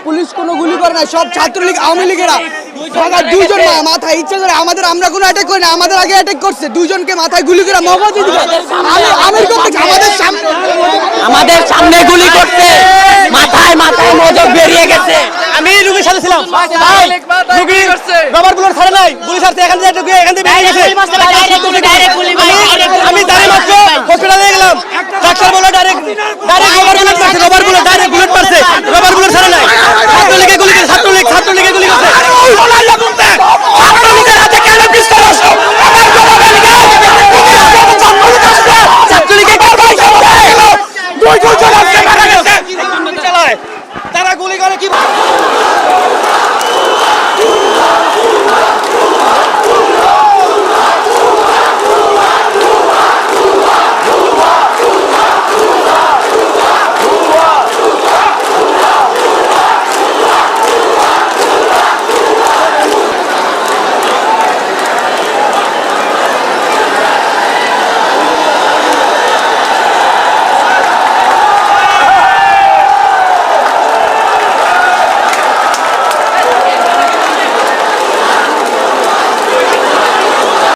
Police কোনো গুলি করে না, সব ছাত্রলীগ আওয়ামী লীগেরা দুইজন মাথায় ইচ্ছা করে আমরা কোনো অ্যাটাক করি না, আমাদের আগে অ্যাটাক করছে, দুইজনকে মাথায় গুলি করে মগজ আমাদের সামনে গুলি করছে, মাথায় মাথায় মগজ বেরিয়ে গেছে। আমি রুগীর সাথে ছিলাম, রুগী রবার বুলেট ছাড়ে নাই, গুলি ছাড়তে এখান থেকে বেরিয়ে গেছে। আমি দাঁড়িয়ে মাত্র হসপিটালে গেলাম, ডাক্তার বললো ডাইরেক্ট রবার বুলেট মারছে, রবার বুলেট ছাড়ে নাই। ছাত্রলীগে গুলি করছে, ছাত্রলীগে গুলি করছে। তারা গুলি করে কি